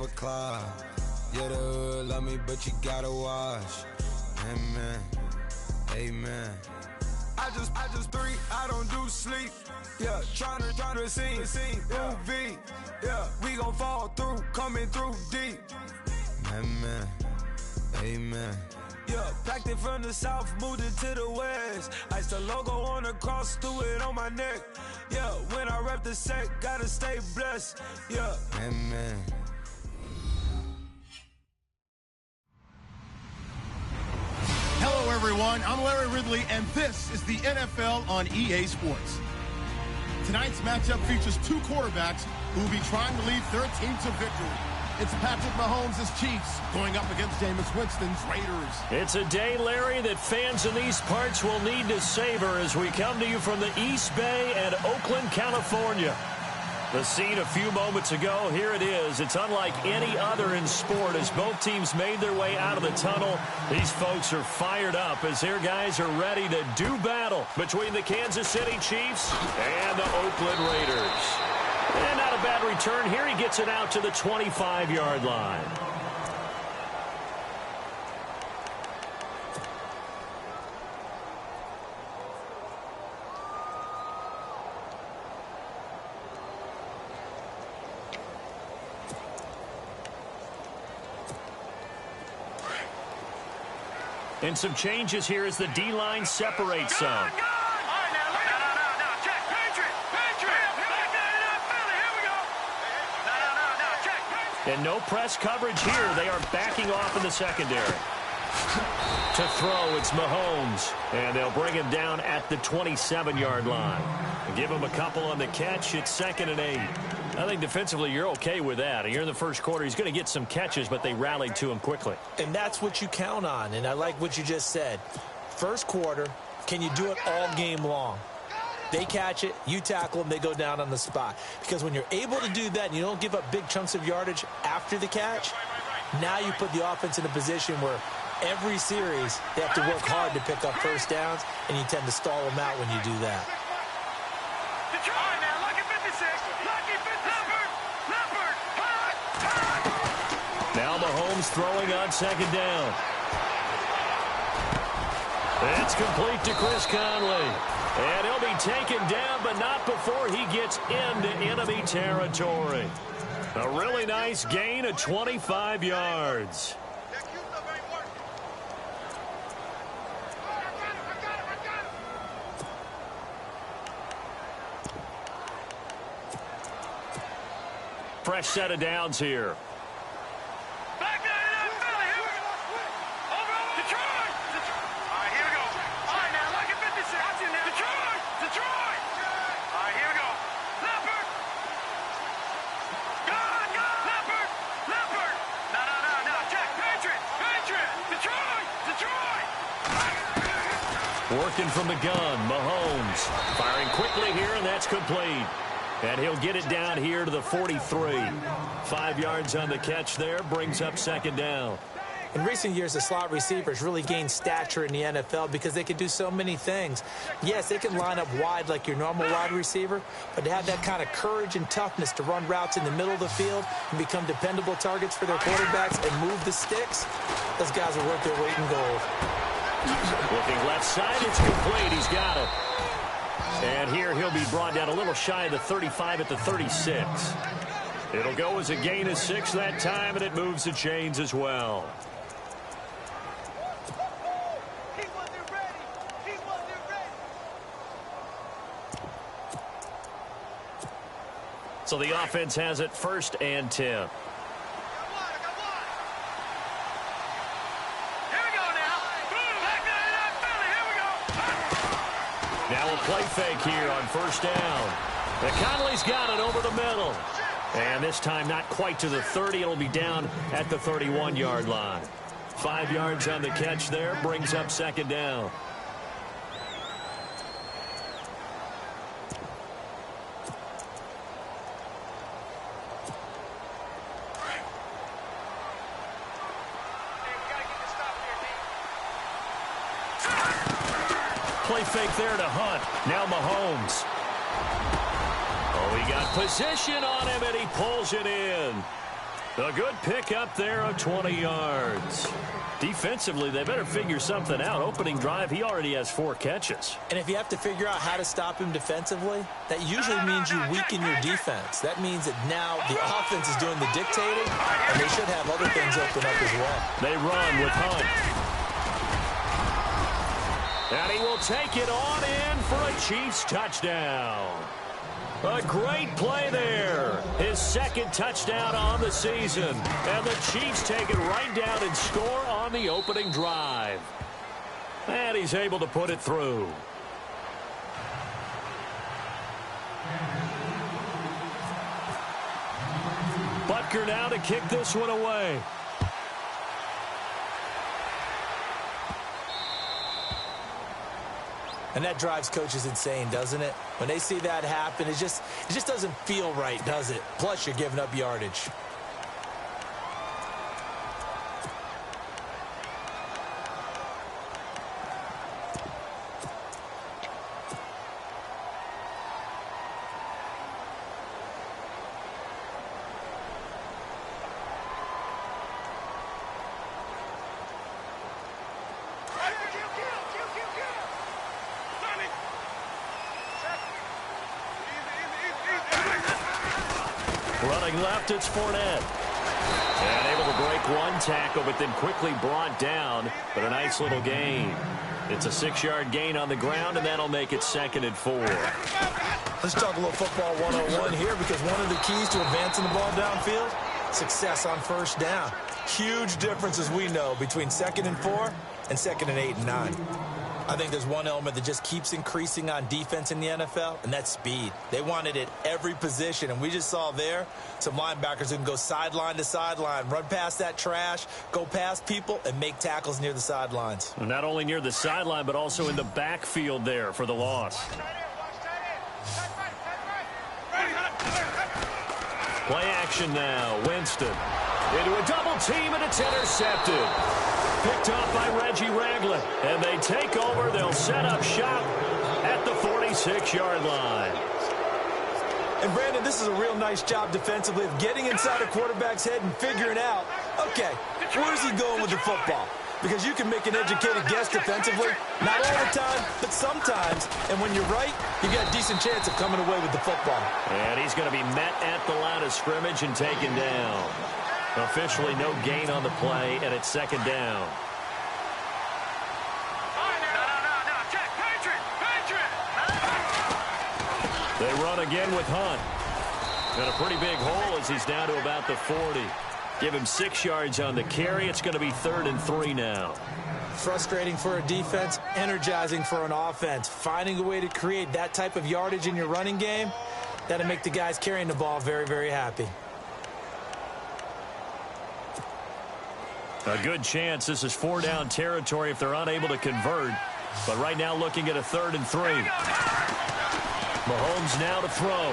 a cloud. Yeah, the hood love me, but you gotta watch. Amen, amen. I just three, I don't do sleep. Yeah, tryna sing, UV. Yeah, we gon' fall through, coming through deep. Amen, amen. Yeah, packed it from the south, moved it to the west. Iced the logo on the cross, threw it on my neck. Yeah, when I rep the set, gotta stay blessed. Yeah, amen. Hello, everyone. I'm Larry Ridley, and this is the NFL on EA Sports. Tonight's matchup features two quarterbacks who will be trying to lead their team to victory. It's Patrick Mahomes' Chiefs going up against Jameis Winston's Raiders. It's a day, Larry, that fans in these parts will need to savor as we come to you from the East Bay and Oakland, California. The scene a few moments ago, here it is. It's unlike any other in sport as both teams made their way out of the tunnel. These folks are fired up as their guys are ready to do battle between the Kansas City Chiefs and the Oakland Raiders. And not a bad return here. He gets it out to the 25-yard line. And some changes here as the D-line separates some. And no press coverage here. They are backing off in the secondary. To throw, it's Mahomes. And they'll bring him down at the 27-yard line. And give him a couple on the catch. It's 2nd and 8. I think defensively you're okay with that. Here in the first quarter, he's going to get some catches, but they rallied to him quickly. And that's what you count on, and I like what you just said. First quarter, can you do it all game long? They catch it, you tackle them, they go down on the spot. Because when you're able to do that and you don't give up big chunks of yardage after the catch, now you put the offense in a position where every series they have to work hard to pick up first downs, and you tend to stall them out when you do that. Now Mahomes throwing on 2nd down. It's complete to Chris Conley. And he'll be taken down, but not before he gets into enemy territory. A really nice gain of 25 yards. Fresh set of downs here. Working from the gun, Mahomes firing quickly here, and that's complete. And he'll get it down here to the 43. 5 yards on the catch there, brings up 2nd down. In recent years, the slot receivers really gained stature in the NFL because they can do so many things. Yes, they can line up wide like your normal wide receiver, but to have that kind of courage and toughness to run routes in the middle of the field and become dependable targets for their quarterbacks and move the sticks, those guys are worth their weight in gold. Looking left side, it's complete. He's got it. And here he'll be brought down a little shy of the 35 at the 36. It'll go as a gain of 6 that time, and it moves the chains as well. So the offense has it 1st and 10. Now a play fake here on 1st down. And Conley's got it over the middle. And this time not quite to the 30. It'll be down at the 31-yard line. 5 yards on the catch there. Brings up 2nd down. Play fake there to Hunt. Now Mahomes. Oh, he got position on him, and he pulls it in. A good pick up there of 20 yards. Defensively, they better figure something out. Opening drive, he already has 4 catches. And if you have to figure out how to stop him defensively, that usually means you weaken your defense. That means that now the offense is doing the dictating, and they should have other things open up as well. They run with Hunt. And he will take it on in for a Chiefs touchdown. A great play there. His second touchdown on the season. And the Chiefs take it right down and score on the opening drive. And he's able to put it through. Butker now to kick this one away. And that drives coaches insane, doesn't it? When they see that happen, it just doesn't feel right, does it? Plus, you're giving up yardage. Running left, it's Fournette. And able to break one tackle, but then quickly brought down. But a nice little gain. It's a 6-yard gain on the ground, and that'll make it 2nd and 4. Let's talk a little football 101 here, because one of the keys to advancing the ball downfield, success on first down. Huge difference, as we know, between 2nd and 4 and 2nd and 8 and 9. I think there's one element that just keeps increasing on defense in the NFL, and that's speed. They want it at every position, and we just saw there some linebackers who can go sideline to sideline, run past that trash, go past people, and make tackles near the sidelines. Not only near the sideline, but also in the backfield there for the loss. Play action now. Winston into a double team, and it's intercepted. Picked off by Reggie Ragland. And they take over. They'll set up shop at the 46-yard line. And, Brandon, this is a real nice job defensively of getting inside a quarterback's head and figuring out, okay, where's he going with the football? Because you can make an educated guess defensively. Not all the time, but sometimes. And when you're right, you got a decent chance of coming away with the football. And he's going to be met at the line of scrimmage and taken down. Officially no gain on the play, and it's 2nd down. They run again with Hunt. And a pretty big hole as he's down to about the 40. Give him 6 yards on the carry. It's going to be 3rd and 3 now. Frustrating for a defense, energizing for an offense. Finding a way to create that type of yardage in your running game, that'll make the guys carrying the ball very, very happy. A good chance this is 4-down territory if they're unable to convert. But right now looking at a 3rd and 3. Mahomes now to throw.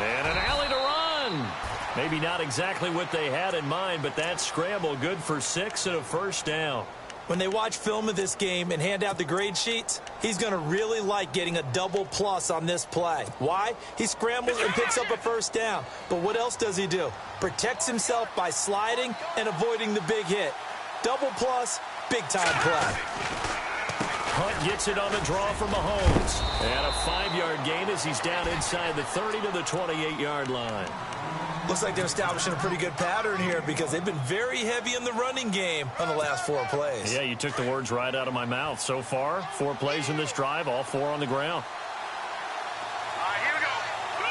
And an alley to run. Maybe not exactly what they had in mind, but that scramble good for 6 and a 1st down. When they watch film of this game and hand out the grade sheets, he's going to really like getting a double plus on this play. Why? He scrambles and picks up a 1st down. But what else does he do? Protects himself by sliding and avoiding the big hit. Double plus, big-time play. Hunt gets it on the draw for Mahomes. And a 5-yard gain as he's down inside the 30 to the 28-yard line. Looks like they're establishing a pretty good pattern here because they've been very heavy in the running game on the last 4 plays. Yeah, you took the words right out of my mouth. So far, 4 plays in this drive, all 4 on the ground. All right, here we go. Blue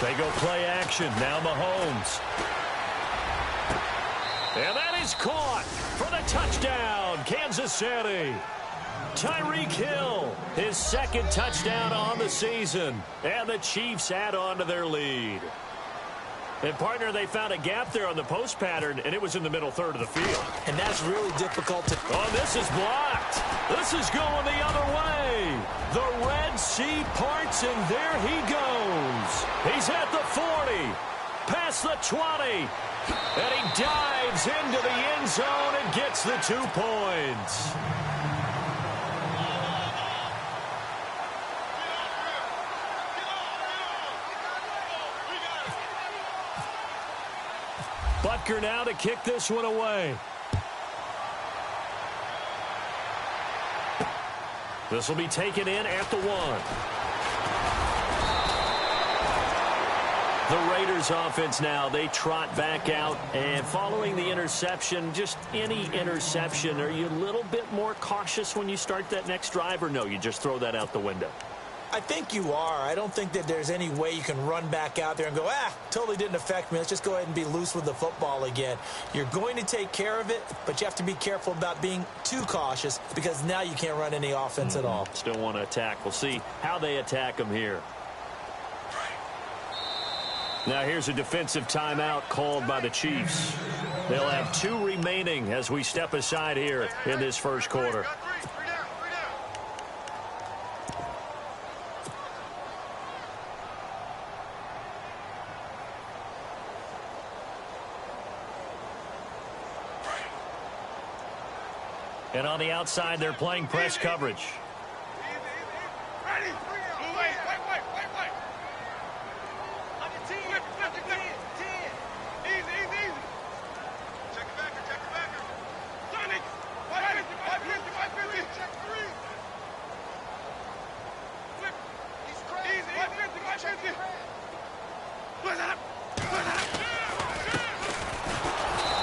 90. They go play action. Now Mahomes. And that is caught for the touchdown, Kansas City. Tyreek Hill, his 2nd touchdown on the season. And the Chiefs add on to their lead. And, partner, they found a gap there on the post pattern, and it was in the middle 3rd of the field. And that's really difficult to... Oh, this is blocked. This is going the other way. The Red Sea parts, and there he goes. He's at the 40, past the 20, and he dives into the end zone and gets the 2 points. Butker now to kick this one away. This will be taken in at the 1. The Raiders offense now, they trot back out, and following the interception, just any interception, are you a little bit more cautious when you start that next drive, or no, you just throw that out the window? I think you are. I don't think that there's any way you can run back out there and go, totally didn't affect me. Let's just go ahead and be loose with the football again. You're going to take care of it, but you have to be careful about being too cautious because now you can't run any offense at all. Still want to attack. We'll see how they attack them here. Now here's a defensive timeout called by the Chiefs. They'll have 2 remaining as we step aside here in this first quarter. And on the outside, they're playing press coverage.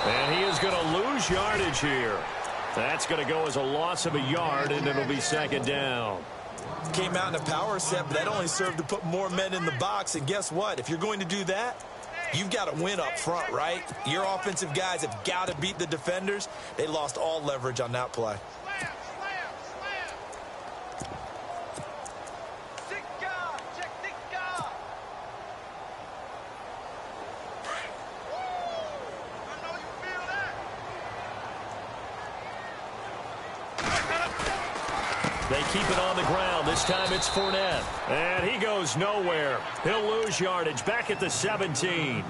And he is going to lose yardage here. That's going to go as a loss of a yard, and it'll be 2nd down. Came out in a power set, but that only served to put more men in the box. And guess what? If you're going to do that, you've got to win up front, right? Your offensive guys have got to beat the defenders. They lost all leverage on that play. They keep it on the ground. This time it's Fournette. And he goes nowhere. He'll lose yardage back at the 17.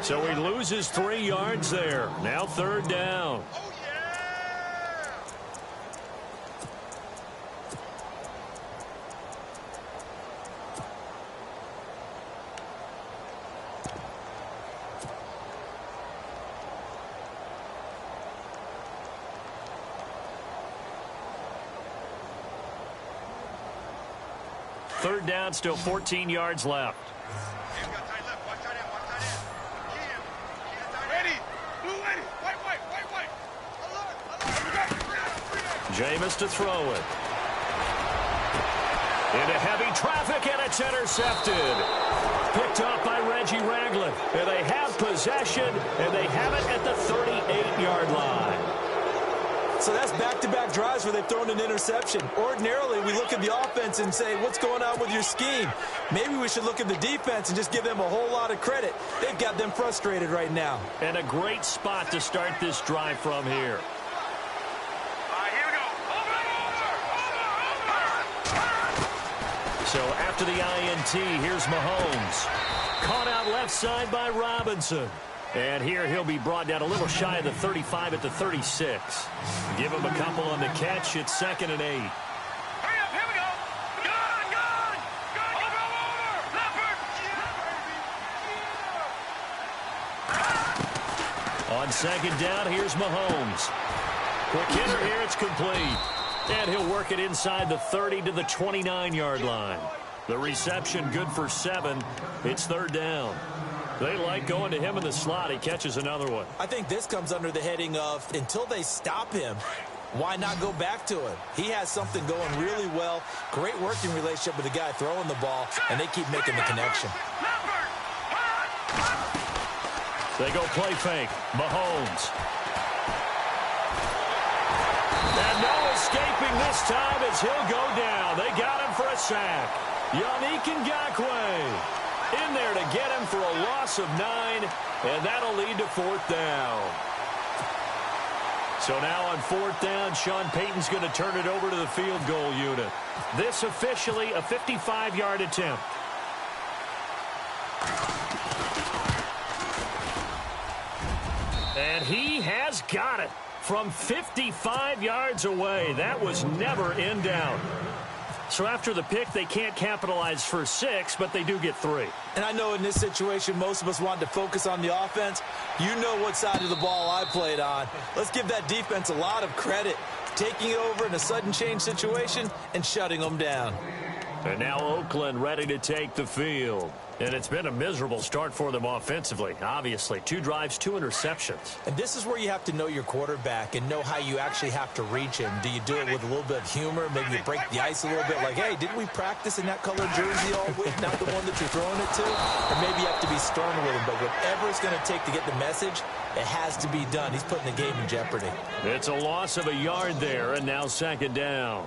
So he loses 3 yards there. Now 3rd down. Third down, still 14 yards left. Jameis to throw it. Into heavy traffic, and it's intercepted. Picked up by Reggie Ragland. And they have possession, and they have it at the 38-yard line. So that's back-to-back drives where they've thrown an interception. Ordinarily, we look at the offense and say, what's going on with your scheme? Maybe we should look at the defense and just give them a whole lot of credit. They've got them frustrated right now. And a great spot to start this drive from here. So after the INT, here's Mahomes. Caught out left side by Robinson. And here he'll be brought down a little shy of the 35 at the 36. Give him a couple on the catch. It's 2nd and 8. Hurry up, here we go. Gun. Over. Leopard. On 2nd down, here's Mahomes. Quick hitter here, it's complete. And he'll work it inside the 30 to the 29-yard line. The reception good for 7. It's 3rd down. They like going to him in the slot. He catches another one. I think this comes under the heading of until they stop him, why not go back to him? He has something going really well. Great working relationship with the guy throwing the ball, and they keep making the connection. They go play fake. Mahomes. And no escaping this time as he'll go down. They got him for a sack. Yannick Ngakoue in there to get him for a loss of 9, and that'll lead to 4th down. So now on 4th down, Sean Payton's going to turn it over to the field goal unit. This officially a 55-yard attempt. And he has got it. from 55 yards away. That was never in doubt. So after the pick, they can't capitalize for 6, but they do get 3. And I know in this situation, most of us wanted to focus on the offense. You know what side of the ball I played on. Let's give that defense a lot of credit, taking over in a sudden change situation and shutting them down. And now Oakland ready to take the field. And it's been a miserable start for them offensively, obviously. 2 drives, 2 interceptions. And this is where you have to know your quarterback and know how you actually have to reach him. Do you do it with a little bit of humor? Maybe you break the ice a little bit like, hey, didn't we practice in that colored jersey all week, not the one that you're throwing it to? Or maybe you have to be stern with him. But whatever it's going to take to get the message, it has to be done. He's putting the game in jeopardy. It's a loss of a yard there, and now 2nd down.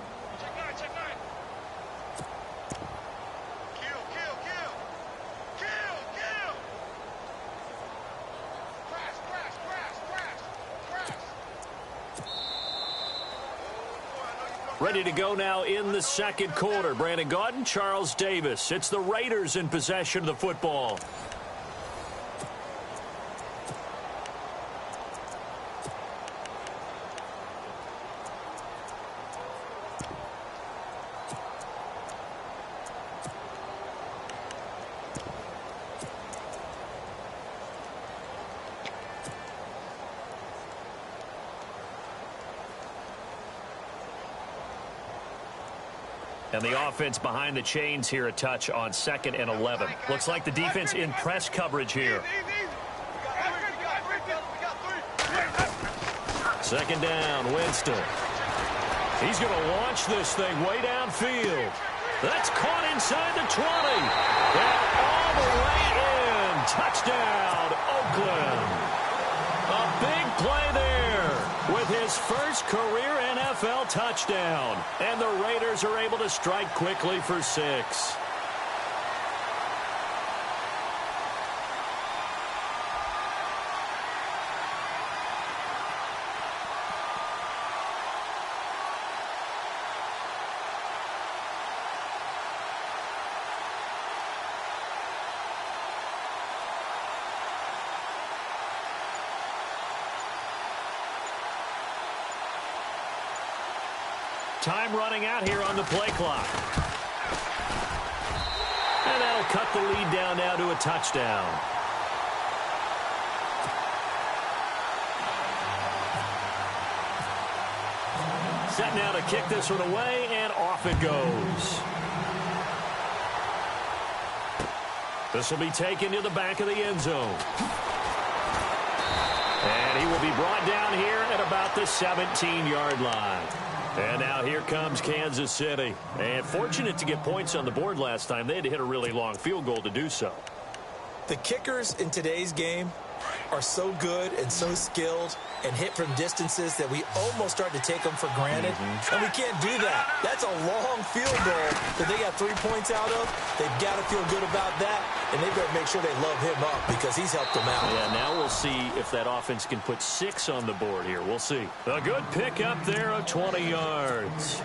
Ready to go now in the 2nd quarter. Brandon Gaudin, Charles Davis. It's the Raiders in possession of the football. And the offense behind the chains here a touch on 2nd and 11. Looks like the defense in press coverage here. 2nd down, Winston. He's going to launch this thing way downfield. That's caught inside the 20. And all the way in. Touchdown, Oakland. A big play there with his first career NFL touchdown. And the Raiders are able to strike quickly for 6. Time running out here on the play clock. And that'll cut the lead down now to a touchdown. Set now to kick this one away, and off it goes. This will be taken to the back of the end zone. And he will be brought down here at about the 17-yard line. And now here comes Kansas City. And fortunate to get points on the board last time. They had to hit a really long field goal to do so. The kickers in today's game are so good and so skilled and hit from distances that we almost start to take them for granted. And we can't do that. That's a long field goal that they got 3 points out of. They've got to feel good about that, and they've got to make sure they love him up because he's helped them out. Yeah, now we'll see if that offense can put 6 on the board here. We'll see. A good pickup there of 20 yards.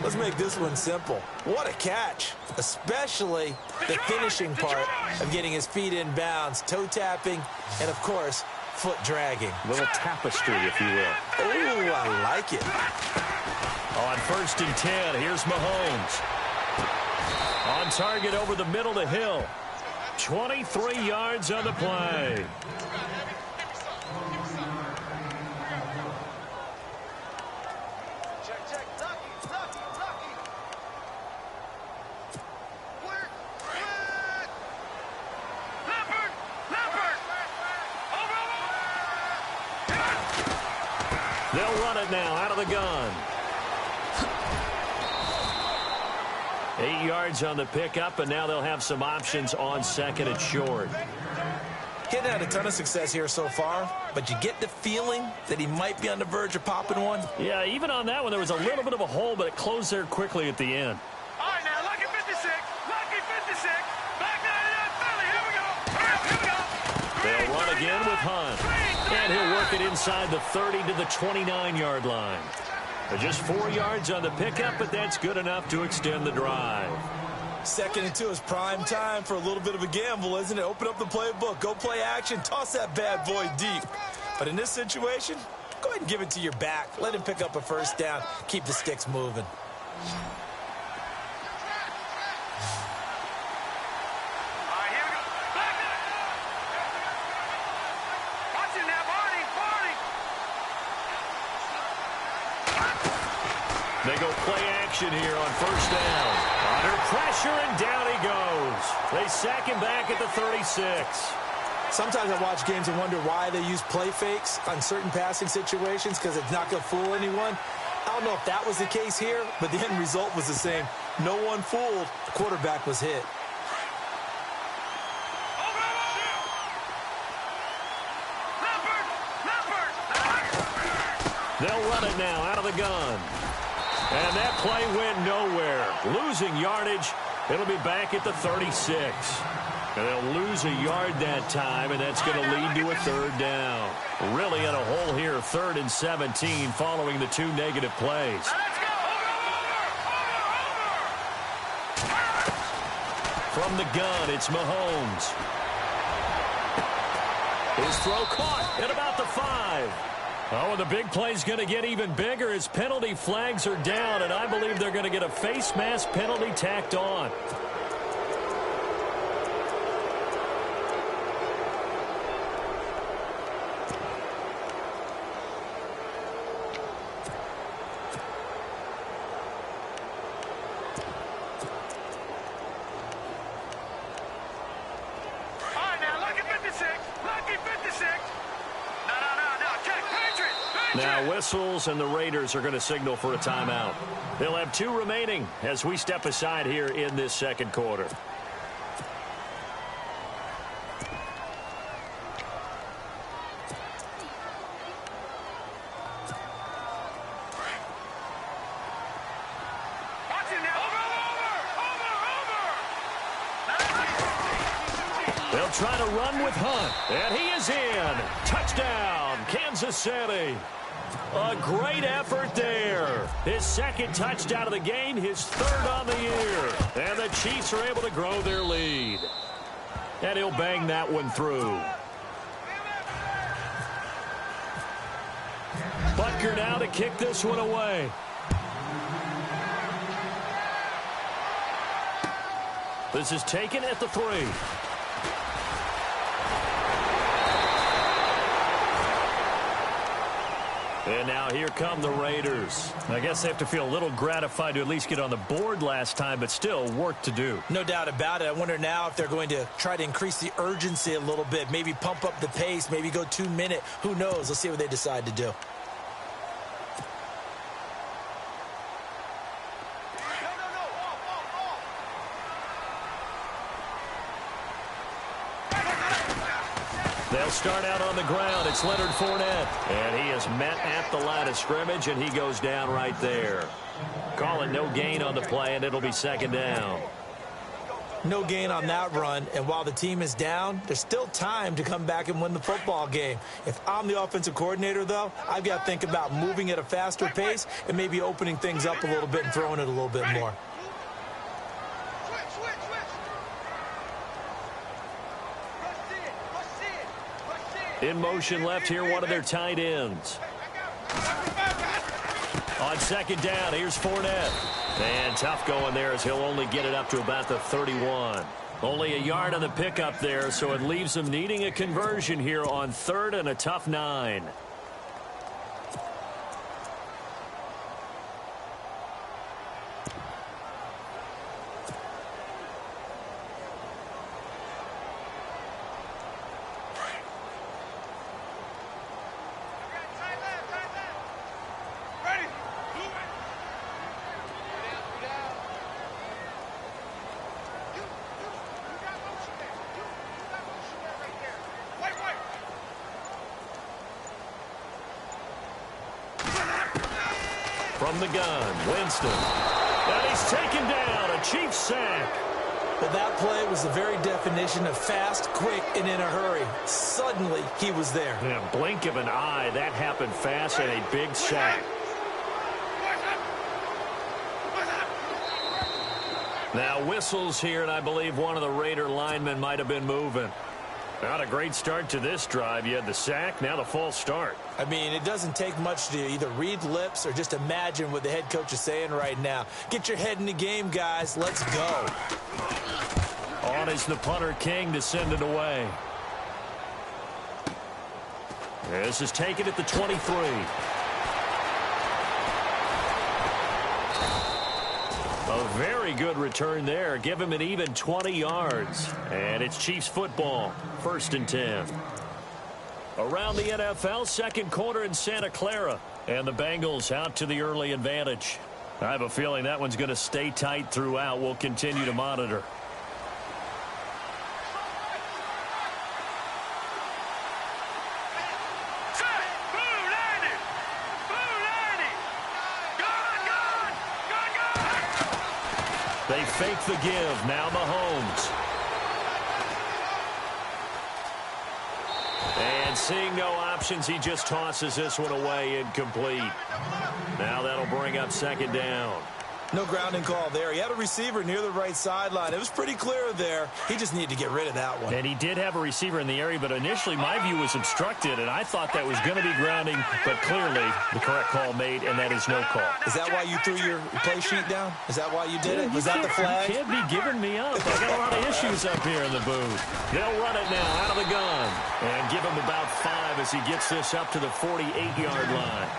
Let's make this one simple. What a catch, especially the finishing part of getting his feet in bounds, toe tapping, and, of course, foot dragging. A little tapestry, if you will. Oh, I like it. On 1st and 10, here's Mahomes. On target over the middle to Hill. 23 yards on the play. They'll run it now out of the gun. 8 yards on the pickup, and now they'll have some options on 2nd and short. He hadn't had a ton of success here so far, but you get the feeling that he might be on the verge of popping one. Yeah, even on that one, there was a little bit of a hole, but it closed there quickly at the end. All right, now, lucky 56, lucky 56, back 99, Philly, here we go. They'll run again with Hunt. And he'll work it inside the 30 to the 29-yard line. Just 4 yards on the pickup, but that's good enough to extend the drive. 2nd and 2 is prime time for a little bit of a gamble, isn't it? Open up the playbook, go play action, toss that bad boy deep. But in this situation, go ahead and give it to your back. Let him pick up a first down. Keep the sticks moving. They go play action here on first down. Under pressure, and down he goes. They sack him back at the 36. Sometimes I watch games and wonder why they use play fakes on certain passing situations, because it's not going to fool anyone. I don't know if that was the case here, but the end result was the same. No one fooled. The quarterback was hit. They'll run it now out of the gun. And that play went nowhere. Losing yardage. It'll be back at the 36. And they'll lose a yard that time, and that's going to lead to a third down. Really in a hole here, 3rd and 17, following the 2 negative plays. From the gun, it's Mahomes. His throw caught at about the 5. Oh, and the big play's going to get even bigger as penalty flags are down, and I believe they're going to get a face mask penalty tacked on. Now whistles, and the Raiders are going to signal for a timeout. They'll have 2 remaining as we step aside here in this second quarter. They'll try to run with Hunt, and he is in. Touchdown, Kansas City. A great effort there. His 2nd touchdown of the game, his 3rd on the year. And the Chiefs are able to grow their lead. And he'll bang that one through. Butker now to kick this one away. This is taken at the 3. And now here come the Raiders. I guess they have to feel a little gratified to at least get on the board last time, but still work to do. No doubt about it. I wonder now if they're going to try to increase the urgency a little bit, maybe pump up the pace, maybe go 2-minute. Who knows? Let's see what they decide to do. They'll start out on the ground. It's Leonard Fournette. And he is met at the line of scrimmage, and he goes down right there. Call it no gain on the play, and it'll be 2nd down. No gain on that run, and while the team is down, there's still time to come back and win the football game. If I'm the offensive coordinator, though, I've got to think about moving at a faster pace and maybe opening things up a little bit and throwing it a little bit more. In motion left here, one of their tight ends. On 2nd down, here's Fournette. And tough going there as he'll only get it up to about the 31. Only a yard on the pickup there, so it leaves them needing a conversion here on 3rd and a tough 9. From the gun, Winston. And he's taken down, a Chiefs sack. But that play was the very definition of fast, quick, and in a hurry. Suddenly, he was there. Yeah, blink of an eye, that happened fast, and a big sack. Now whistles here, and I believe one of the Raider linemen might have been moving. Not a great start to this drive. You had the sack, now the false start. I mean, it doesn't take much to either read lips or just imagine what the head coach is saying right now. Get your head in the game, guys. Let's go. On is the punter, King, to send it away. This is taken at the 23. A very good return there. Give him an even 20 yards. And it's Chiefs football, 1st and 10. Around the NFL, second quarter in Santa Clara. And the Bengals out to the early advantage. I have a feeling that one's going to stay tight throughout. We'll continue to monitor. They fake the give. Now Mahomes. And seeing no options, he just tosses this one away, incomplete. Now that'll bring up 2nd down. No grounding call there. He had a receiver near the right sideline. It was pretty clear there. He just needed to get rid of that one. And he did have a receiver in the area, but initially my view was obstructed, and I thought that was going to be grounding, but clearly the correct call made, and that is no call. Is that why you threw your play sheet down? Is that why you did it? Was that the flag? You can't be giving me up. I got a lot of issues up here in the booth. They'll run it now out of the gun and give him about 5 as he gets this up to the 48-yard line.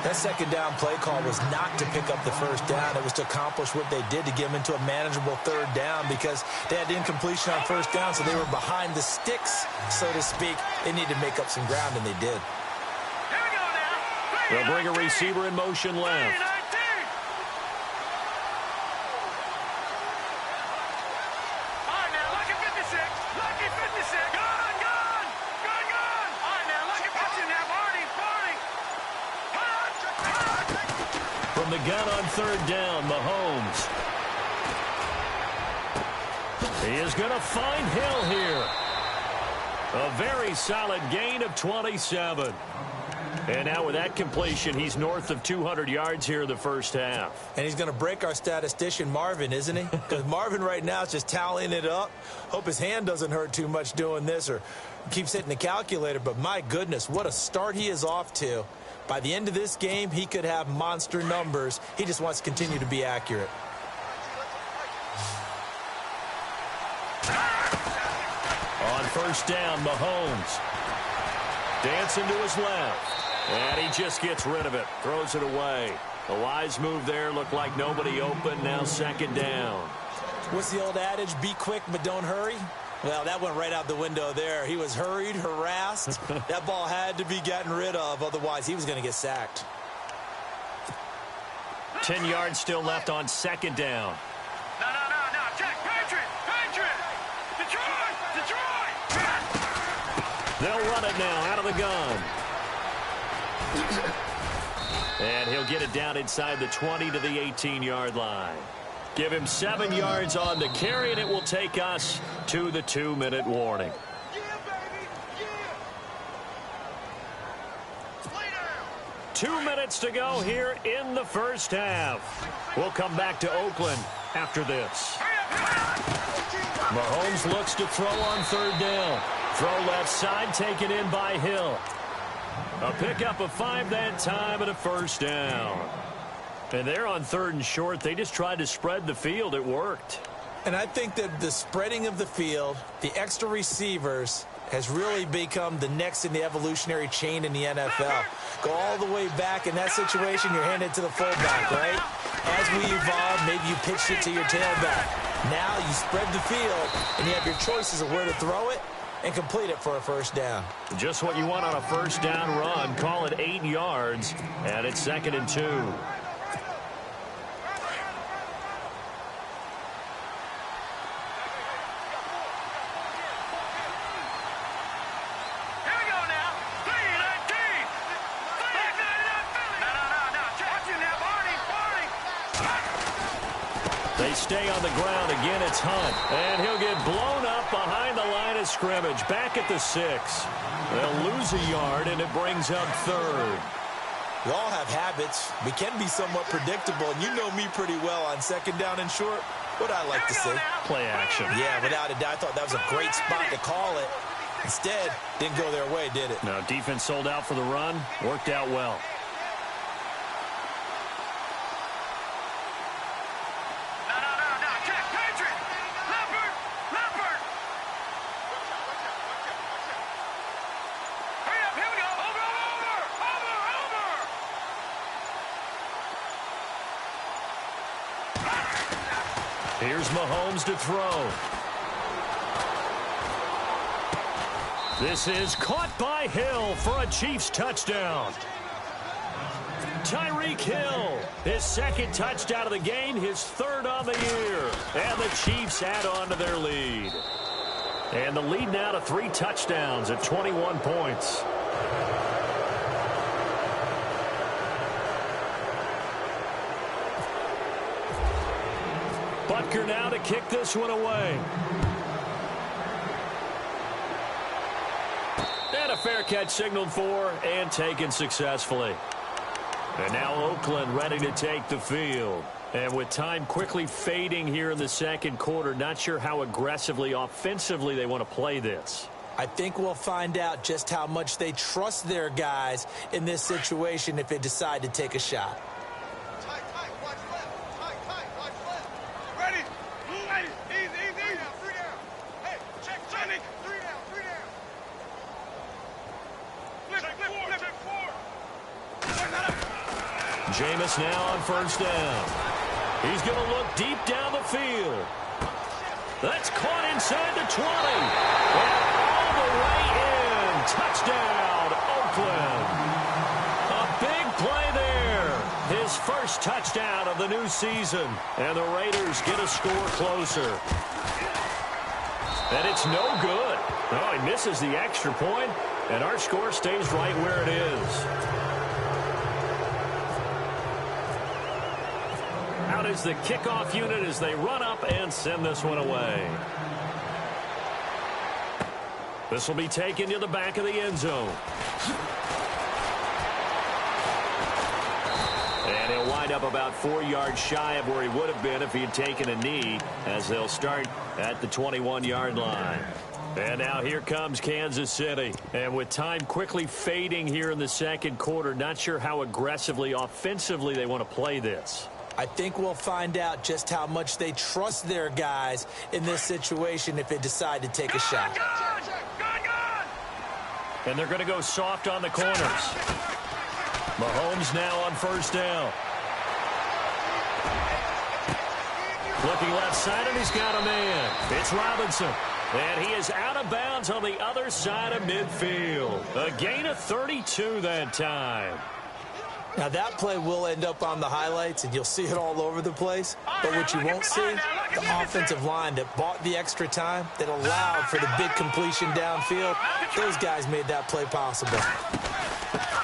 That 2nd down play call was not to pick up the 1st down. It was to accomplish what they did, to get them into a manageable 3rd down, because they had incompletion on 1st down, so they were behind the sticks, so to speak. They needed to make up some ground, and they did. They'll bring a receiver in motion left. From the gun on 3rd down, Mahomes. He is going to find Hill here. A very solid gain of 27. And now with that completion, he's north of 200 yards here in the 1st half. And he's going to break our statistician, Marvin, isn't he? Because Marvin right now is just tallying it up. Hope his hand doesn't hurt too much doing this or keeps hitting the calculator. But my goodness, what a start he is off to. By the end of this game, he could have monster numbers. He just wants to continue to be accurate. On 1st down, Mahomes. Dancing to his left. And he just gets rid of it. Throws it away. A wise move there. Looked like nobody open. Now 2nd down. What's the old adage? Be quick, but don't hurry. Well, that went right out the window there. He was hurried, harassed. That ball had to be gotten rid of. Otherwise, he was going to get sacked. 10 yards still left on 2nd down. No. Jack, Patriot. Detroit. They'll run it now out of the gun. And he'll get it down inside the 20 to the 18-yard line. Give him 7 yards on the carry, and it will take us to the 2-minute warning. Yeah, baby. Yeah. 2 minutes to go here in the 1st half. We'll come back to Oakland after this. Mahomes looks to throw on 3rd down. Throw left side, taken in by Hill. A pickup of 5 that time and a 1st down. And they're on 3rd and short. They just tried to spread the field. It worked. And I think that the spreading of the field, the extra receivers, has really become the next in the evolutionary chain in the NFL. Go all the way back in that situation, you're handed to the fullback, right? As we evolve, maybe you pitch it to your tailback. Now you spread the field, and you have your choices of where to throw it and complete it for a 1st down. Just what you want on a 1st down run. Call it 8 yards, and it's 2nd and 2. They stay on the ground. Again, it's Hunt. And he'll get blown up behind the line of scrimmage. Back at the 6. They'll lose a yard, and it brings up 3rd. We all have habits. We can be somewhat predictable, and you know me pretty well on 2nd down and short. What I like to see. Play action. Yeah, without a doubt. I thought that was a great spot to call it. Instead, didn't go their way, did it? No, defense sold out for the run. Worked out well. Here's Mahomes to throw. This is caught by Hill for a Chiefs touchdown. Tyreek Hill, his second touchdown of the game, his third on the year. And the Chiefs add on to their lead. And the lead now to 3 touchdowns at 21 points. Butker now to kick this one away. And a fair catch signaled for and taken successfully. And now Oakland ready to take the field. And with time quickly fading here in the second quarter, not sure how aggressively, offensively they want to play this. I think we'll find out just how much they trust their guys in this situation if they decide to take a shot. Jameis now on first down. He's going to look deep down the field. That's caught inside the 20. And all the way in. Touchdown, Oakland. A big play there. His first touchdown of the new season. And the Raiders get a score closer. And it's no good. Oh, he misses the extra point, and our score stays right where it is. Out is the kickoff unit as they run up and send this one away. This will be taken to the back of the end zone. And he'll wind up about 4 yards shy of where he would have been if he had taken a knee, as they'll start at the 21-yard line. And now here comes Kansas City. And with time quickly fading here in the second quarter, not sure how aggressively, offensively they want to play this. I think we'll find out just how much they trust their guys in this situation if they decide to take a shot. And they're going to go soft on the corners. Mahomes now on first down. Looking left side, and he's got a man. It's Robinson. And he is out of bounds on the other side of midfield. A gain of 32 that time. Now, that play will end up on the highlights, and you'll see it all over the place. But what you won't see, the offensive line that bought the extra time, that allowed for the big completion downfield, those guys made that play possible.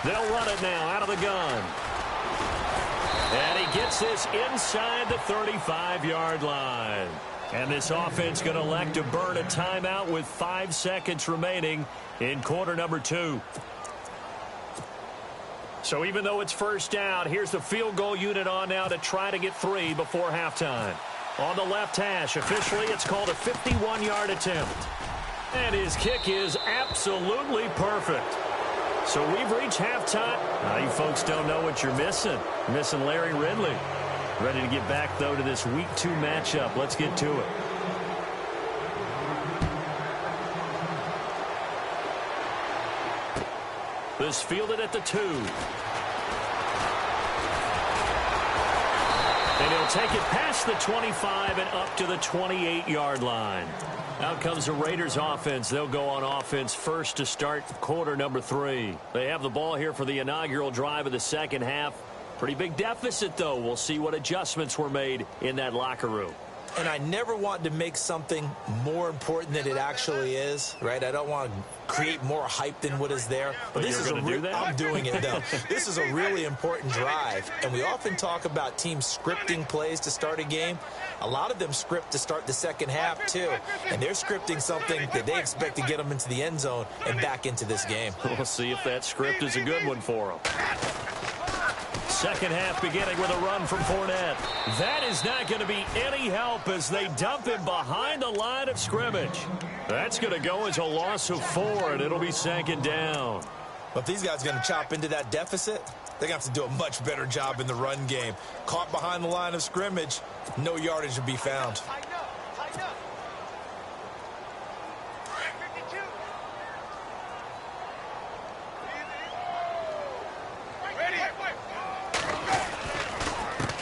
They'll run it now out of the gun. And he gets this inside the 35-yard line. And this offense going to elect to burn a timeout with 5 seconds remaining in quarter number 2. So even though it's first down, here's the field goal unit on now to try to get 3 before halftime. On the left hash, officially it's called a 51-yard attempt. And his kick is absolutely perfect. So we've reached halftime. Now you folks don't know what you're missing. You're missing Larry Ridley. Ready to get back, though, to this Week 2 matchup. Let's get to it. This fielded at the 2. And he'll take it past the 25 and up to the 28-yard line. Out comes the Raiders offense. They'll go on offense first to start quarter number 3. They have the ball here for the inaugural drive of the second half. Pretty big deficit, though. We'll see what adjustments were made in that locker room. And I never want to make something more important than it actually is, right? I don't want to create more hype than what is there. But this is I'm doing it, though. This is a really important drive. And we often talk about teams scripting plays to start a game. A lot of them script to start the second half, too. And they're scripting something that they expect to get them into the end zone and back into this game. We'll see if that script is a good one for them. Second half beginning with a run from Fournette. That is not going to be any help as they dump him behind the line of scrimmage. That's going to go as a loss of 4, and it'll be second down. But if these guys are going to chop into that deficit, they're going to have to do a much better job in the run game. Caught behind the line of scrimmage, no yardage to be found.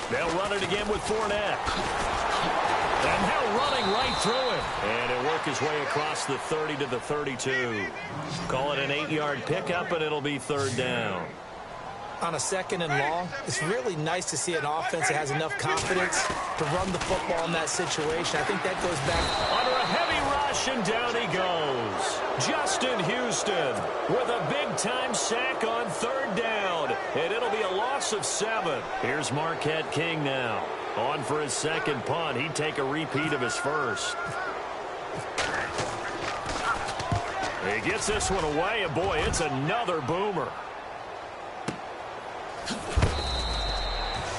They'll run it again with Fournette. And now running right through him. And he'll work his way across the 30 to the 32. Call it an 8-yard pickup, and it'll be third down. On a second and long, it's really nice to see an offense that has enough confidence to run the football in that situation. I think that goes back. Under a heavy rush, and down he goes. Justin Houston with a big-time sack on third down. And it'll be a loss of 7. Here's Marquette King now. On for his second punt. He'd take a repeat of his first. He gets this one away, and boy, it's another boomer.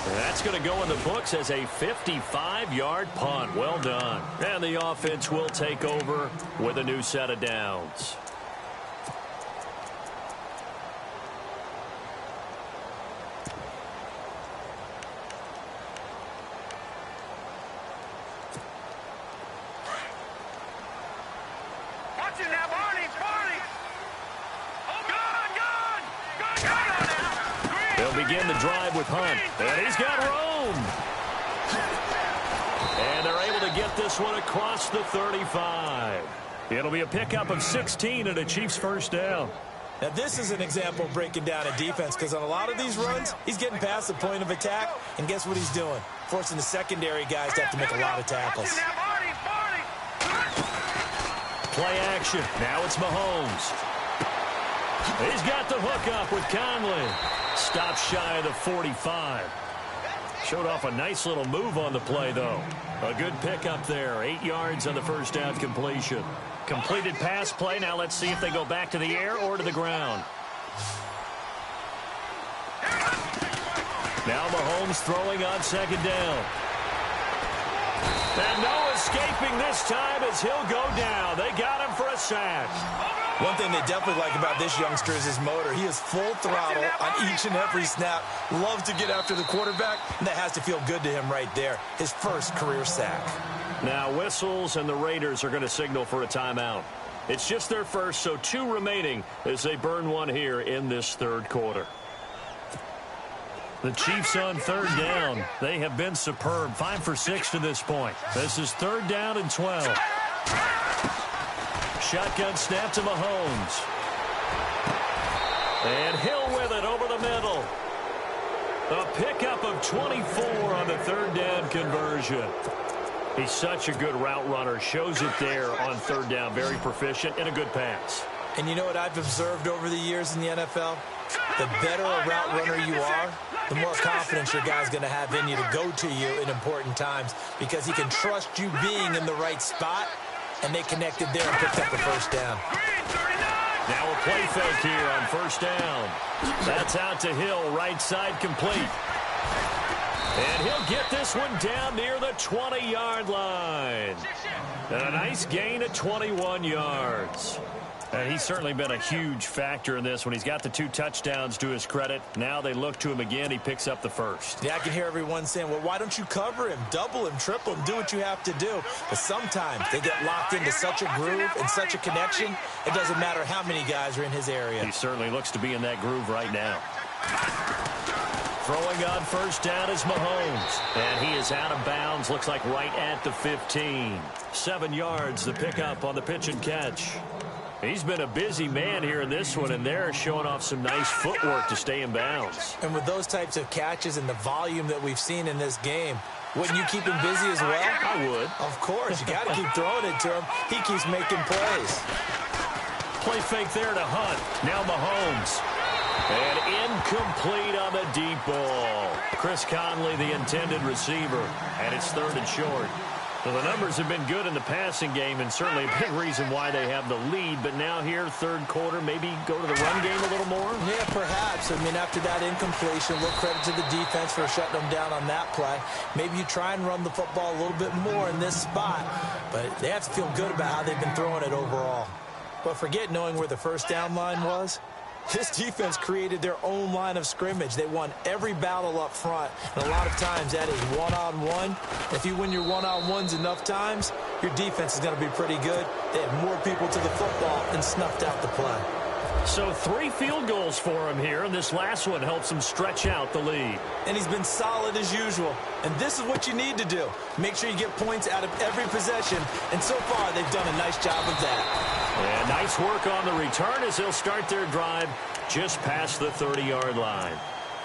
That's going to go in the books as a 55-yard punt. Well done. And the offense will take over with a new set of downs. Watch it now, Barney. They'll begin the drive with Hunt. And he's got room. And they're able to get this one across the 35. It'll be a pickup of 16 and a Chiefs first down. Now, this is an example of breaking down a defense because on a lot of these runs, he's getting past the point of attack, and guess what he's doing? Forcing the secondary guys to have to make a lot of tackles. Play action. Now it's Mahomes. He's got the hook up with Conley. Stops shy of the 45. Showed off a nice little move on the play, though. A good pickup there. 8 yards on the first down completion. Completed pass play. Now let's see if they go back to the air or to the ground. Now Mahomes throwing on second down. And no escaping this time as he'll go down. They got him for a sack. One thing they definitely like about this youngster is his motor. He is full throttle on each and every snap. Loves to get after the quarterback, and that has to feel good to him right there. His first career sack. Now whistles, and the Raiders are going to signal for a timeout. It's just their first, so 2 remaining as they burn one here in this third quarter. The Chiefs on third down. They have been superb. 5 for 6 to this point. This is third down and 12. Shotgun snap to Mahomes. And Hill with it over the middle. A pickup of 24 on the third down conversion. He's such a good route runner. Shows it there on third down. Very proficient and a good pass. And you know what I've observed over the years in the NFL? The better a route runner you are, the more confidence your guy's going to have in you to go to you in important times because he can trust you being in the right spot, and they connected there and picked up the first down. Now a play fake here on first down. That's out to Hill, right side complete. And he'll get this one down near the 20-yard line. And a nice gain of 21 yards. And he's certainly been a huge factor in this when he's got the 2 touchdowns to his credit. Now they look to him again. He picks up the first. Yeah, I can hear everyone saying, well, why don't you cover him, double him, triple him, do what you have to do. But sometimes they get locked into such a groove and such a connection, it doesn't matter how many guys are in his area. He certainly looks to be in that groove right now. Throwing on first down is Mahomes. And he is out of bounds. Looks like right at the 15. 7 yards, the pickup on the pitch and catch. He's been a busy man here in this one, and they're showing off some nice footwork to stay in bounds. And with those types of catches and the volume that we've seen in this game, wouldn't you keep him busy as well? I would. Of course. You got to keep throwing it to him. He keeps making plays. Play fake there to Hunt. Now Mahomes. And incomplete on the deep ball. Chris Conley, the intended receiver, and it's third and short. Well, the numbers have been good in the passing game and certainly a big reason why they have the lead. But now here, third quarter, maybe go to the run game a little more? Yeah, perhaps. I mean, after that incompletion, a little credit to the defense for shutting them down on that play. Maybe you try and run the football a little bit more in this spot. But they have to feel good about how they've been throwing it overall. But forget knowing where the first down line was. This defense created their own line of scrimmage. They won every battle up front, and a lot of times that is one-on-one. If you win your one-on-ones enough times, your defense is going to be pretty good. They had more people to the football and snuffed out the play. So 3 field goals for him here, and this last one helps him stretch out the lead. And he's been solid as usual. And this is what you need to do. Make sure you get points out of every possession. And so far, they've done a nice job of that. And nice work on the return as they'll start their drive just past the 30-yard line.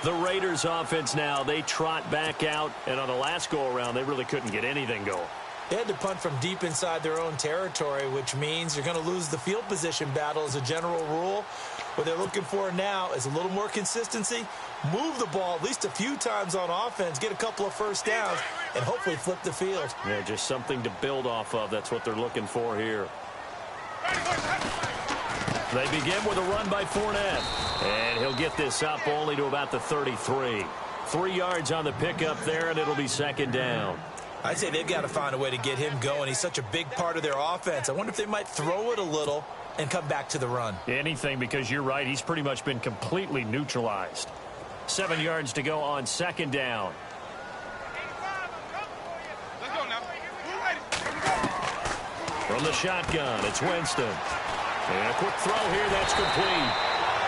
The Raiders offense now, they trot back out. And on the last go-around, they really couldn't get anything going. They had to punt from deep inside their own territory, which means you're going to lose the field position battle as a general rule. What they're looking for now is a little more consistency, move the ball at least a few times on offense, get a couple of first downs, and hopefully flip the field. Yeah, just something to build off of. That's what they're looking for here. They begin with a run by Fournette, and he'll get this up only to about the 33. 3 yards on the pickup there, and it'll be second down. I'd say they've got to find a way to get him going. He's such a big part of their offense. I wonder if they might throw it a little and come back to the run. Anything, because you're right. He's pretty much been completely neutralized. 7 yards to go on second down. Let's go now. From the shotgun, it's Winston. And a quick throw here, that's complete.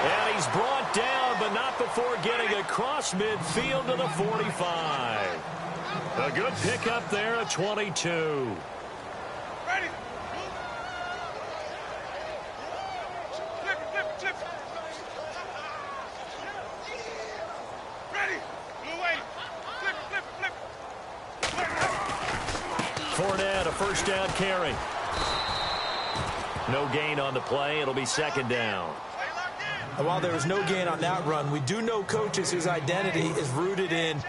And he's brought down, but not before getting across midfield to the 45. A good pickup there at 22. Ready. Flip. Ready. Blue way. Flip. Fournette, a first down carry. No gain on the play. It'll be second down. And while there was no gain on that run, we do know coaches whose identity is rooted in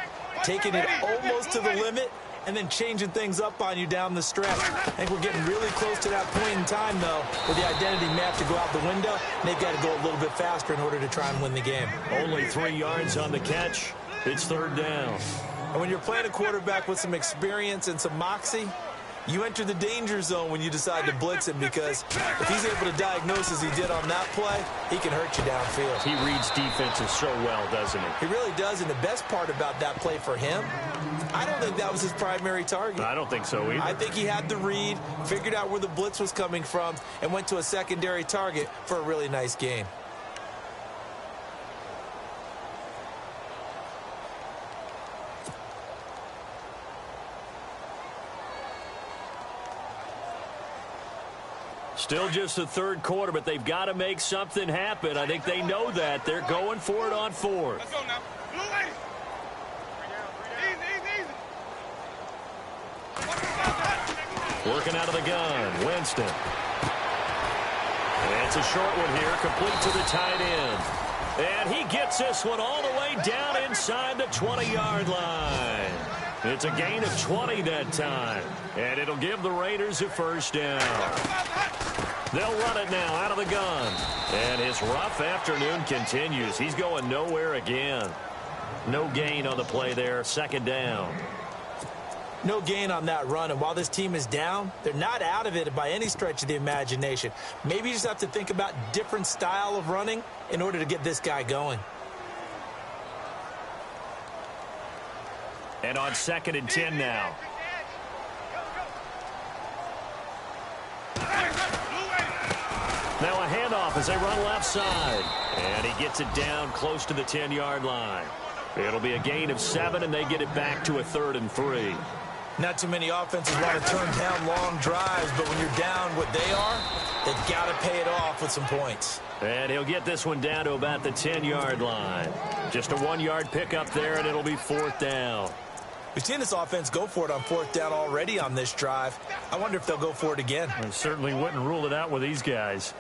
taking it almost to the limit and then changing things up on you down the stretch. I think we're getting really close to that point in time, though, where the identity may have to go out the window, and they've got to go a little bit faster in order to try and win the game. Only 3 yards on the catch. It's third down. And when you're playing a quarterback with some experience and some moxie, you enter the danger zone when you decide to blitz him, because if he's able to diagnose as he did on that play, he can hurt you downfield. He reads defenses so well, doesn't he? He really does, and the best part about that play for him, I don't think that was his primary target. I don't think so either. I think he had the read, figured out where the blitz was coming from, and went to a secondary target for a really nice gain. Still just the third quarter, but they've got to make something happen. I think they know that. They're going for it on fourth. Let's go now. Blue lady. Easy. Working out of the gun, Winston. And it's a short one here, complete to the tight end. And he gets this one all the way down inside the 20-yard line. It's a gain of 20 that time. And it'll give the Raiders a first down. They'll run it now out of the gun. And his rough afternoon continues. He's going nowhere again. No gain on the play there. Second down. No gain on that run, and while this team is down, they're not out of it by any stretch of the imagination. Maybe you just have to think about different style of running in order to get this guy going. And on 2nd and 10 now. Now a handoff as they run left side. And he gets it down close to the 10-yard line. It'll be a gain of 7, and they get it back to a 3rd and 3. Not too many offenses want to turn down long drives, but when you're down what they are, they've got to pay it off with some points. And he'll get this one down to about the 10-yard line. Just a 1-yard pickup there, and it'll be 4th down. We've seen this offense go for it on 4th down already on this drive. I wonder if they'll go for it again. I certainly wouldn't rule it out with these guys.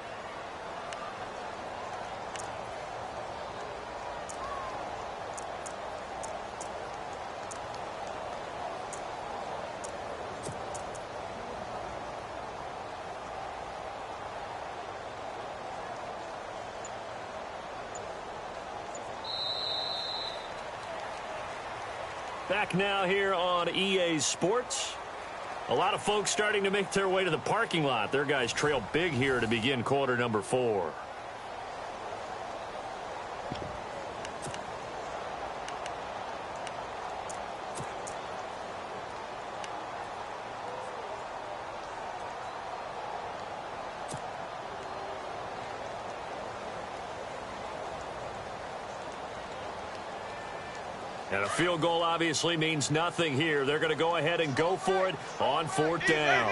Back now here on EA Sports. A lot of folks starting to make their way to the parking lot. Their guys trail big here to begin quarter number 4. And a field goal obviously means nothing here. They're going to go ahead and go for it on 4th down.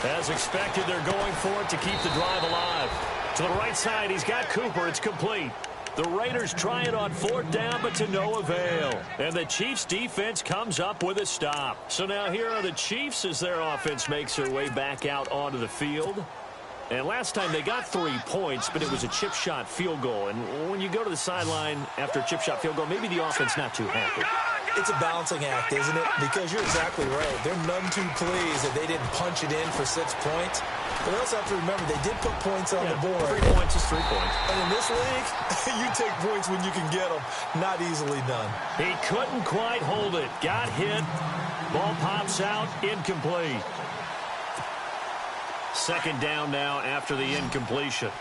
As expected, they're going for it to keep the drive alive. To the right side, he's got Cooper. It's complete. The Raiders try it on 4th down, but to no avail. And the Chiefs' defense comes up with a stop. So now here are the Chiefs as their offense makes their way back out onto the field. And last time they got 3 points, but it was a chip shot field goal. And when you go to the sideline after a chip shot field goal, maybe the offense not too happy. It's a balancing act, isn't it? Because you're exactly right. They're none too pleased that they didn't punch it in for 6 points. But we also have to remember they did put points on the board. 3 points is 3 points. And in this league, you take points when you can get them. Not easily done. He couldn't quite hold it. Got hit. Ball pops out. Incomplete. 2nd down now after the incompletion.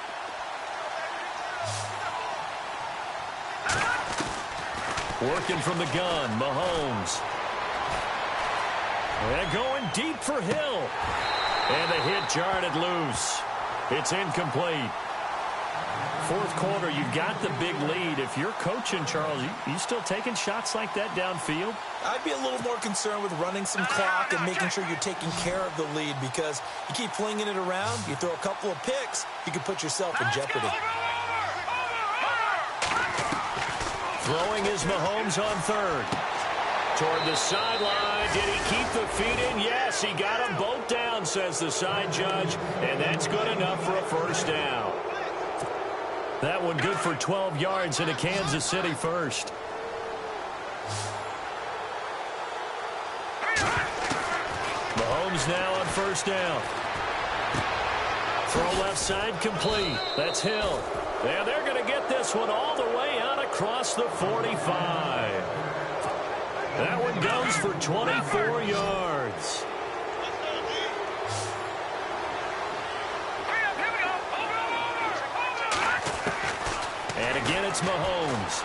Working from the gun, Mahomes. And going deep for Hill. And the hit jarred it loose. It's incomplete. 4th quarter, you've got the big lead. If you're coaching, Charles, you still taking shots like that downfield? I'd be a little more concerned with running some clock and making sure you're taking care of the lead, because you keep flinging it around, you throw a couple of picks, you can put yourself in jeopardy. Throwing is Mahomes on 3rd. Toward the sideline. Did he keep the feet in? Yes, he got them both down, says the side judge, and that's good enough for a 1st down. That one good for 12 yards into Kansas City first. Mahomes now on 1st down. Throw left side complete. That's Hill. And they're going to get this one all the way out across the 45. That one goes for 24 yards. And again, it's Mahomes.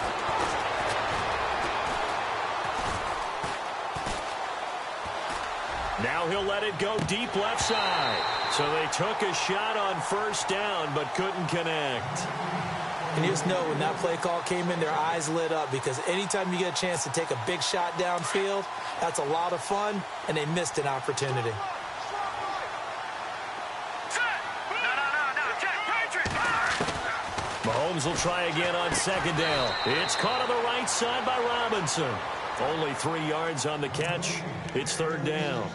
Now he'll let it go deep left side. So they took a shot on 1st down, but couldn't connect. And you just know when that play call came in, their eyes lit up, because anytime you get a chance to take a big shot downfield, that's a lot of fun, and they missed an opportunity. Mahomes will try again on 2nd down. It's caught on the right side by Robinson. Only 3 yards on the catch. It's 3rd down.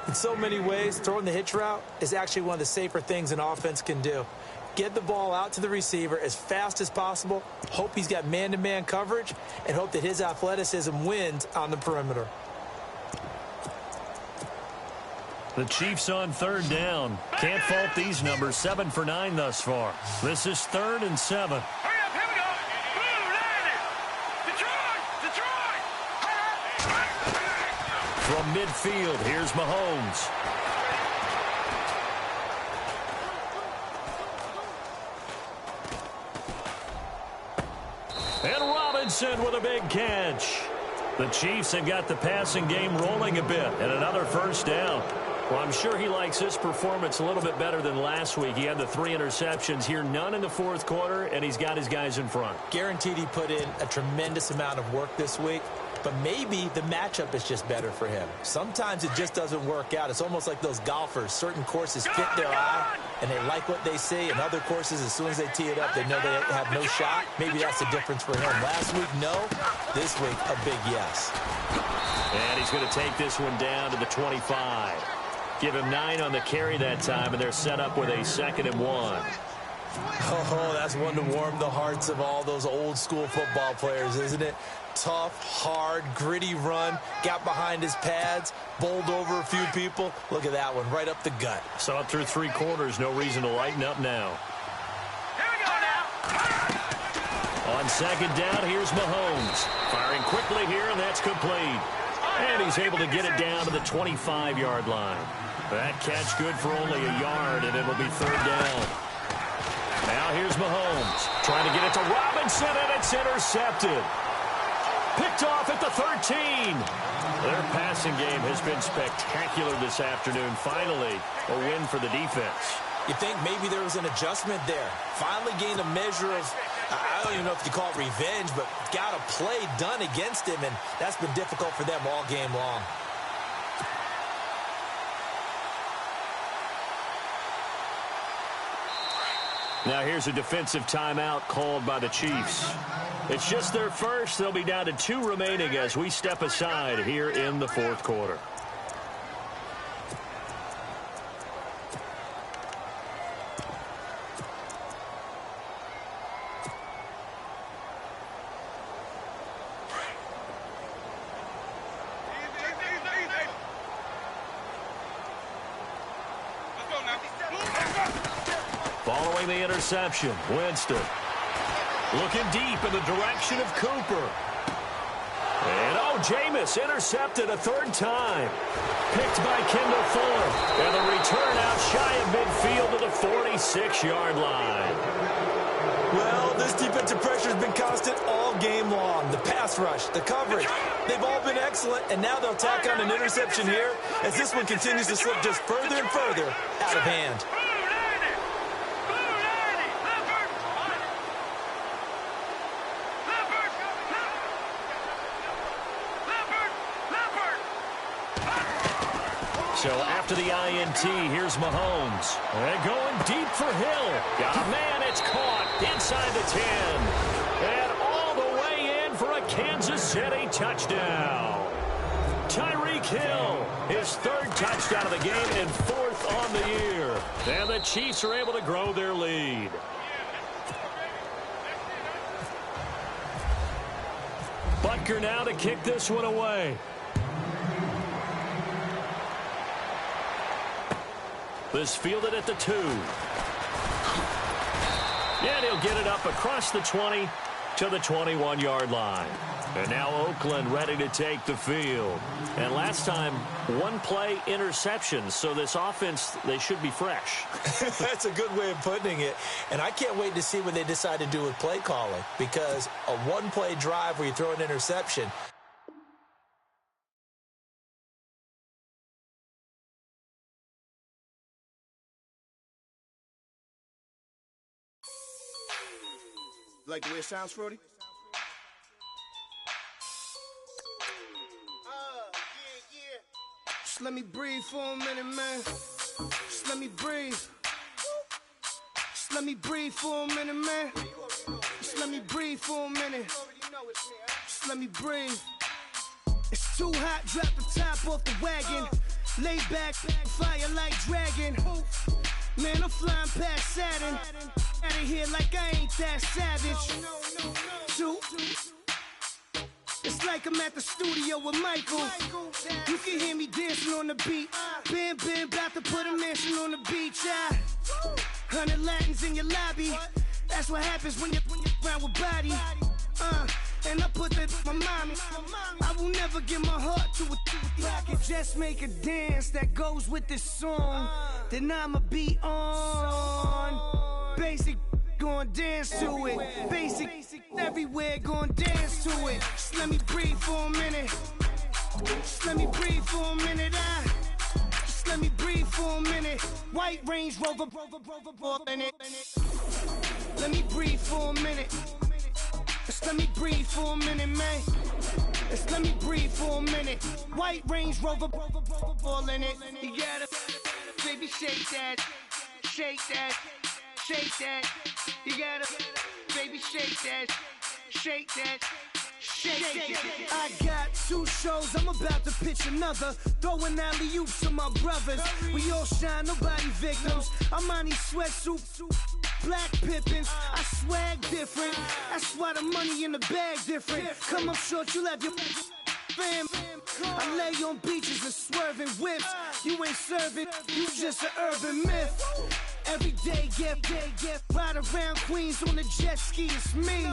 In so many ways, throwing the hitch route is actually one of the safer things an offense can do. Get the ball out to the receiver as fast as possible, hope he's got man-to-man coverage, and hope that his athleticism wins on the perimeter. The Chiefs on 3rd down. Can't fault these numbers. 7 for 9 thus far. This is 3rd and 7. Hurry up, here we go. Boom, Detroit! From midfield, here's Mahomes. And Robinson with a big catch. The Chiefs have got the passing game rolling a bit, and another 1st down. Well, I'm sure he likes this performance a little bit better than last week. He had the 3 interceptions here, none in the 4th quarter, and he's got his guys in front. Guaranteed he put in a tremendous amount of work this week, but maybe the matchup is just better for him. Sometimes it just doesn't work out. It's almost like those golfers. Certain courses fit their eye, and they like what they see, and other courses, as soon as they tee it up, they know they have no shot. Maybe that's the difference for him. Last week, no. This week, a big yes. And he's going to take this one down to the 25. Give him 9 on the carry that time, and they're set up with a 2nd and 1. Oh, that's one to warm the hearts of all those old school football players, isn't it? Tough, hard, gritty run. Got behind his pads, bowled over a few people. Look at that one, right up the gut. Saw it through 3 quarters. No reason to lighten up now. Here we go now. On second down, here's Mahomes. Firing quickly here, and that's complete. And he's able to get it down to the 25-yard line. That catch good for only a yard, and it'll be 3rd down. Now here's Mahomes. Trying to get it to Robinson, and it's intercepted. Picked off at the 13. Their passing game has been spectacular this afternoon. Finally, a win for the defense. You think maybe there was an adjustment there. Finally gained a measure of, I don't even know if you call it revenge, but got a play done against him, and that's been difficult for them all game long. Now here's a defensive timeout called by the Chiefs. It's just their first. They'll be down to 2 remaining as we step aside here in the 4th quarter. Following the interception, Winston looking deep in the direction of Cooper. And, Jameis intercepted a 3rd time. Picked by Kendall Fuller. And the return out shy of midfield to the 46-yard line. Well, this defensive pressure has been constant all game long. The pass rush, the coverage, they've all been excellent, and now they'll tack on an interception here as this one continues to slip just further and further out of hand. So after the INT, here's Mahomes. And going deep for Hill. Got a man, it's caught inside the 10. And all the way in for a Kansas City touchdown. Tyreek Hill, his 3rd touchdown of the game and 4th on the year. And the Chiefs are able to grow their lead. Butker now to kick this one away. This fielded at the 2. And he'll get it up across the 20 to the 21-yard line. And now Oakland ready to take the field. And last time, 1-play interception. So this offense, they should be fresh. That's a good way of putting it. And I can't wait to see what they decide to do with play calling. Because a 1-play drive where you throw an interception, like the way it sounds, Frody? Just let me breathe for a minute, man. Just let me breathe. Just let me breathe for a minute, man. Just let me breathe for a minute. Just let me breathe. It's too hot, drop the top off the wagon. Lay back, fire like dragon. Man, I'm flying past Saturn. Out of here like I ain't that savage. It's like I'm at the studio with Michael. You can hear me dancing on the beat. Bam, bam, about to put a mansion on the beach. 100 Latins in your lobby. That's what happens when you're around with body. And I put that in my mommy. I will never give my heart to a I can just make a dance that goes with this song. Then I'ma be on. Basic, gon' dance to it. Basic, everywhere, gon' dance to it. Just let me breathe for a minute. Just let me breathe for a minute. Just let me breathe for a minute. White Range Rover, in it. Let me breathe for a minute. Just let me breathe for a minute, man. Just let me breathe for a minute. White Range Rover, ball in it. You gotta, baby, shake that, shake that. Shake that, you gotta, baby, shake that, shake that, shake that. I got 2 shows, I'm about to pitch another. Throwing alley-oops to my brothers. We all shine, nobody victims. I'm on these sweatsuits. Black Pippins, I swag different. That's why the money in the bag different. Come up short, you have your fam. I lay on beaches and swerving whips. You ain't serving, you just an urban myth. Every day, get ride around Queens on a jet ski, it's me.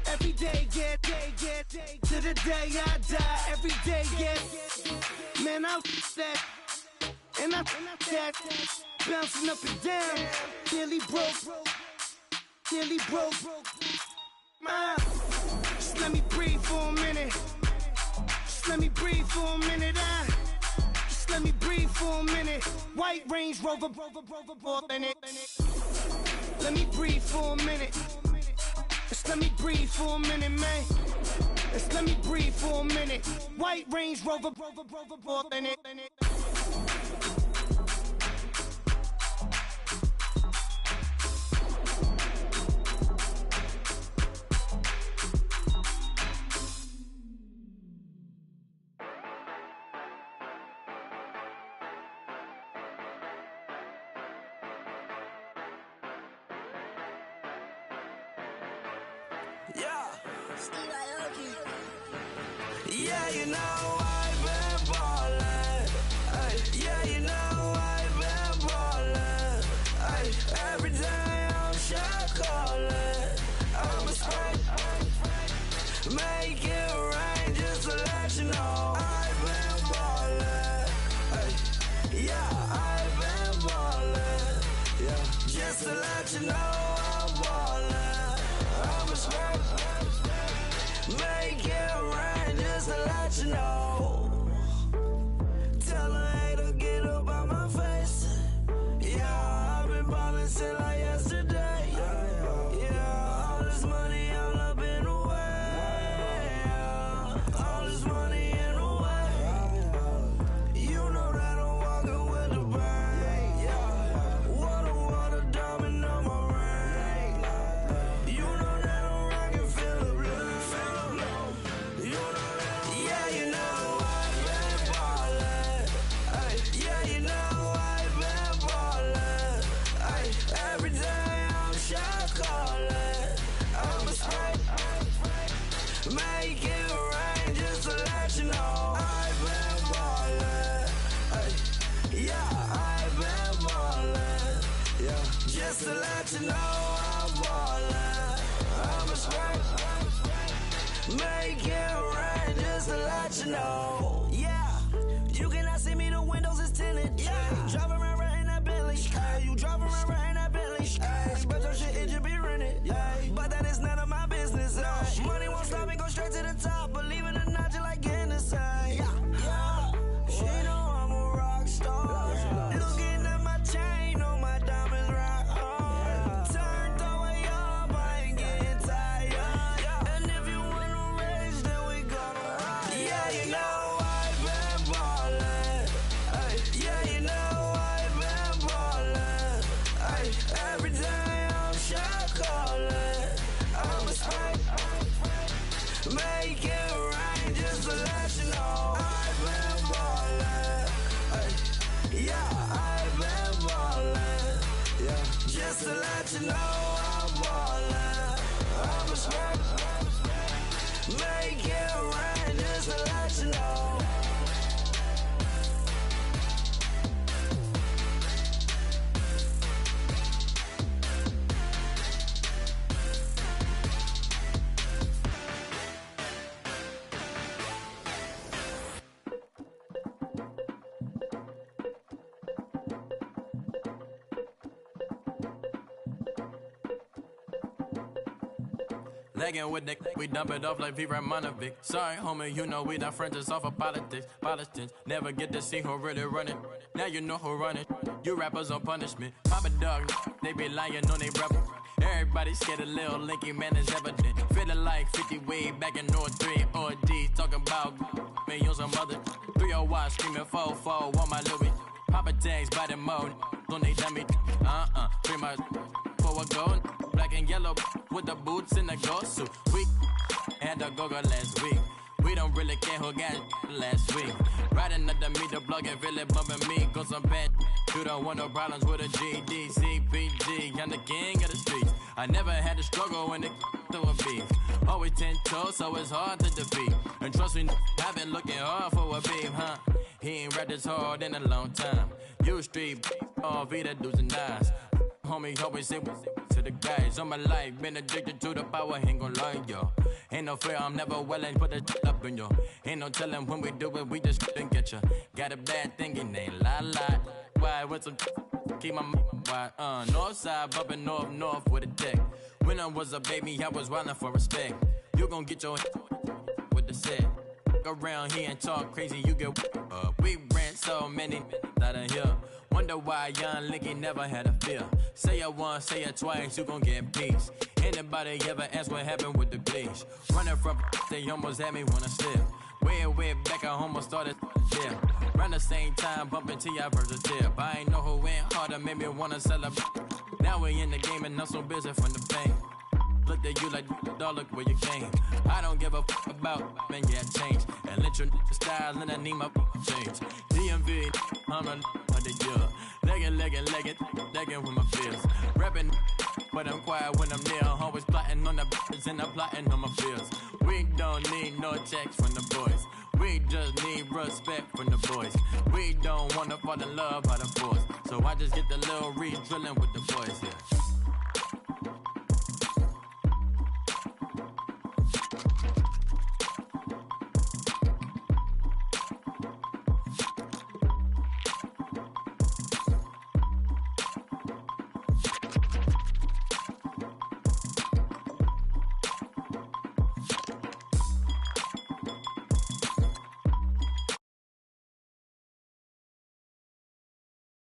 Every day, get to the day I die. Every day, get, man, I that, and I that, bouncing up and down, nearly broke. Just let me breathe for a minute. Just let me breathe for a minute. Just let me breathe for a minute. White Range Rover, in it. Let me breathe for a minute. Just let me breathe for a minute, man. Just let me breathe for a minute. White Range Rover, in it. Yeah, you know I've been ballin'. Yeah, you know I've been ballin'. Every day I'm shot callin'. I'm a spray, make it rain just to let you know I've been ballin'. Yeah, I've been ballin'. Yeah, just to let you know I'm ballin'. I'm a spray, make it rain just to let you know. Tell a hater get up out my face. Yeah, I've been ballin' since like yesterday. Yeah, all this money all up in the way. All this money in the way. You know that I'm walking with the bank. Yeah, water, diamond on my ring. You know that I'm rockin' feel the blue. You know that, yeah, you know I've been ballin'. Yeah, you know I've been ballin'. Every day I'm shot callin'. I'm a spray, make it rain just to let you know I've been ballin'. Yeah, I've been ballin'. Yeah, just to let you know I'm ballin'. I'm a spray, make it rain just to let you know. Yeah, you cannot see me, the windows is tinted. Yeah, drive around right in that Bentley. You drive around right in that Bentley. Spread your shit, it should be rented. But that is none of my business. Money won't stop me, go straight to the top. Believe it or not, you like getting the same. Yeah, she know I'm a rock star. Looking at my chain, on my diamonds rock hard. Turned the way up, I ain't getting tired. And if you wanna race, then we gonna ride. Yeah, you know I've been ballin'. Yeah, you know I've been ballin'. Every day I'm shot callin'. I'm a spray, make it rain just to let you know I've been ballin'. Yeah, I've been ballin'. Yeah, just to let you know I'm ballin'. I'm a spray, make it rain just to let you know. Legging with Nick, we dump it off like V. Ramonovic. Sorry, homie, you know we not friends, it's all for politics. Politics, never get to see who really running. Now you know who running. You rappers on punishment. Papa dog, they be lying on they rebel. Everybody scared a little linky, man, is evident. Feeling like 50 way back in 03 OD. Talking about me on some other 301's screaming 4-4 on my Louis. Papa tags by the mode on they dummy. Pretty much for a gold. Black and yellow with the boots and the gold suit. We had a go-go last week. We don't really care who got last week. Riding under me, the block and really bumping me. Cause I'm bad. You don't want no problems with a GD, CPG. I'm the king of the streets. I never had to struggle when it to a beef. Always 10 toes, so it's hard to defeat. And trust me, I've been looking hard for a beef, huh? He ain't rapped this hard in a long time. You street, all Vita dudes and eyes. Homie, always say to the guys. All my life, been addicted to the power, ain't gon' lie, yo. Ain't no fear, I'm never willing, put the up in yo. Ain't no telling when we do it, we just didn't get ya. Got a bad thing, it ain't lie. Why, with some keep my wide, north side, bumpin' north with a deck. When I was a baby, I was wildin' for respect. You gon' get your with the set. Around here and talk crazy, you get we ran so many out of here. Wonder why young Licky never had a fear. Say it once, say it twice, you gon' get peace. Anybody ever ask what happened with the bleach? Running from they almost had me wanna slip. Way back, I almost started yeah. Around the same time, bumping T.I. versus Tip. I ain't know who went harder, made me wanna celebrate. Now we in the game and I'm so busy from the pain. Looked at you like, dog, look where you came. I don't give a about, man, yeah, change. And let your style and I need my change. DMV, I'm a the year. Legging with my fears. Rapping, but I'm quiet when I'm near. Always plotting on the bitches and I'm plotting on my fears. We don't need no checks from the boys. We just need respect from the boys. We don't wanna fall in love by the force. So I just get the little re-drilling with the boys, yeah.